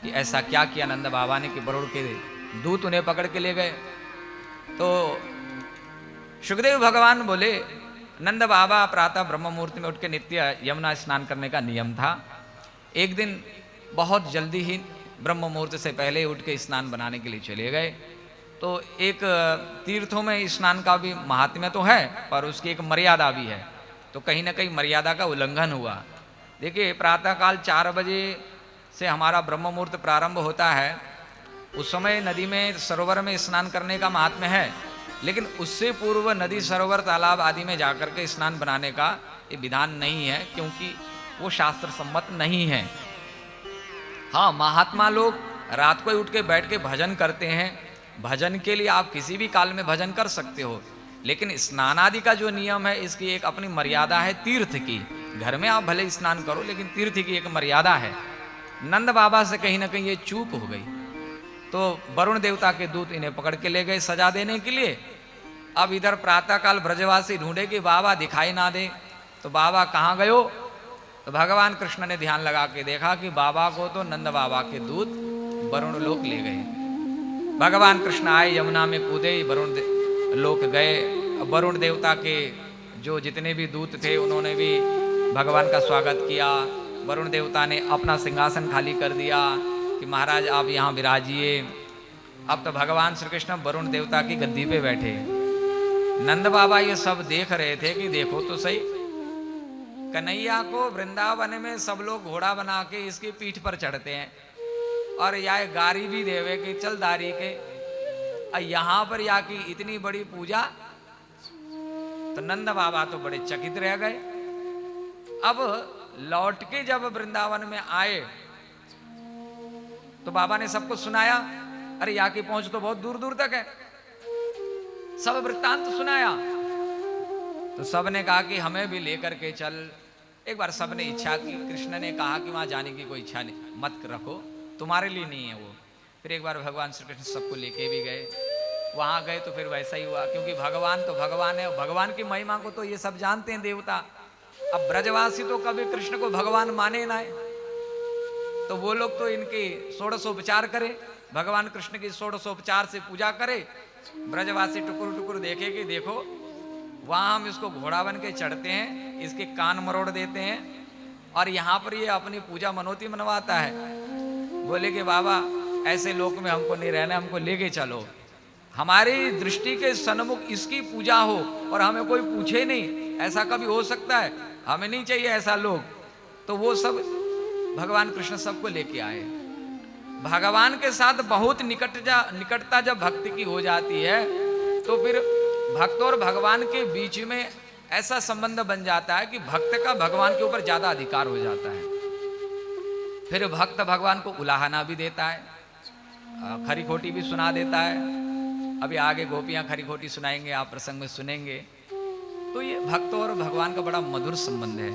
कि ऐसा क्या किया नंद बाबा ने कि वरुण के दूत उन्हें पकड़ के ले गए। तो सुखदेव भगवान बोले, नंद बाबा प्रातः ब्रह्म मुहूर्त में उठ के नित्य यमुना स्नान करने का नियम था। एक दिन बहुत जल्दी ही ब्रह्म मुहूर्त से पहले उठ के स्नान बनाने के लिए चले गए। तो एक तीर्थों में स्नान का भी महात्म्य तो है, पर उसकी एक मर्यादा भी है। तो कहीं ना कहीं मर्यादा का उल्लंघन हुआ। देखिए, प्रातःकाल 4 बजे से हमारा ब्रह्म मुहूर्त प्रारंभ होता है। उस समय नदी में सरोवर में स्नान करने का महात्म्य है, लेकिन उससे पूर्व नदी सरोवर तालाब आदि में जाकर के स्नान बनाने का ये विधान नहीं है, क्योंकि वो शास्त्र सम्मत नहीं है। हाँ, महात्मा लोग रात को ही उठ के बैठ के भजन करते हैं। भजन के लिए आप किसी भी काल में भजन कर सकते हो, लेकिन स्नान आदि का जो नियम है इसकी एक अपनी मर्यादा है तीर्थ की। घर में आप भले स्नान करो, लेकिन तीर्थ की एक मर्यादा है। नंद बाबा से कहीं ना कहीं ये चूक हो गई। तो वरुण देवता के दूत इन्हें पकड़ के ले गए सजा देने के लिए। अब इधर प्रातःकाल ब्रजवासी ढूंढे कि बाबा दिखाई ना दे, तो बाबा कहाँ गयो। तो भगवान कृष्ण ने ध्यान लगा के देखा कि बाबा को तो नंद बाबा के दूत वरुण लोक ले गए। भगवान कृष्ण आए, यमुना में कूदे, वरुण लोक गए। वरुण देवता के जो जितने भी दूत थे उन्होंने भी भगवान का स्वागत किया। वरुण देवता ने अपना सिंहासन खाली कर दिया कि महाराज आप यहाँ विराजिए। अब तो भगवान श्री कृष्ण वरुण देवता की गद्दी पे बैठे। नंद बाबा ये सब देख रहे थे कि देखो तो सही, कन्हैया को वृंदावन में सब लोग घोड़ा बना के इसकी पीठ पर चढ़ते हैं, और या गाड़ी भी देवे कि चल दारी के, और यहाँ पर या की इतनी बड़ी पूजा। तो नंद बाबा तो बड़े चकित रह गए। अब लौट के जब वृंदावन में आए तो बाबा ने सबको सुनाया। अरे यहाँ की पहुंच तो बहुत दूर दूर तक है। सब वृत्तांत सुनाया। तो सब ने कहा कि हमें भी लेकर के चल। एक बार सब ने इच्छा की। कृष्ण ने कहा कि वहां जाने की कोई इच्छा नहीं, मत रखो, तुम्हारे लिए नहीं है वो। फिर एक बार भगवान श्री कृष्ण सबको लेके भी गए। वहां गए तो फिर वैसा ही हुआ, क्योंकि भगवान तो भगवान है। भगवान की महिमा को तो ये सब जानते हैं देवता। अब ब्रजवासी तो कभी कृष्ण को भगवान माने ना है, तो वो लोग तो इनके षोडशोपचार करे, भगवान कृष्ण की षोडशोपचार से पूजा करे। ब्रजवासी टुकुर टुकुर देखे कि देखो वहां हम इसको घोड़ा बन के चढ़ते हैं, इसके कान मरोड़ देते हैं, और यहाँ पर ये अपनी पूजा मनोती मनवाता है। बोले कि बाबा ऐसे लोक में हमको नहीं रहना, हमको लेके चलो। हमारी दृष्टि के सन्मुख इसकी पूजा हो और हमें कोई पूछे नहीं, ऐसा कभी हो सकता है? हमें नहीं चाहिए ऐसा लोग। तो वो सब भगवान कृष्ण सबको लेके आए। भगवान के साथ बहुत निकटता जब भक्ति की हो जाती है, तो फिर भक्त और भगवान के बीच में ऐसा संबंध बन जाता है कि भक्त का भगवान के ऊपर ज्यादा अधिकार हो जाता है। फिर भक्त भगवान को उलाहना भी देता है, खरी खोटी भी सुना देता है। अभी आगे गोपियां खरी खोटी सुनाएंगे, आप प्रसंग में सुनेंगे। तो ये भक्त और भगवान का बड़ा मधुर संबंध है।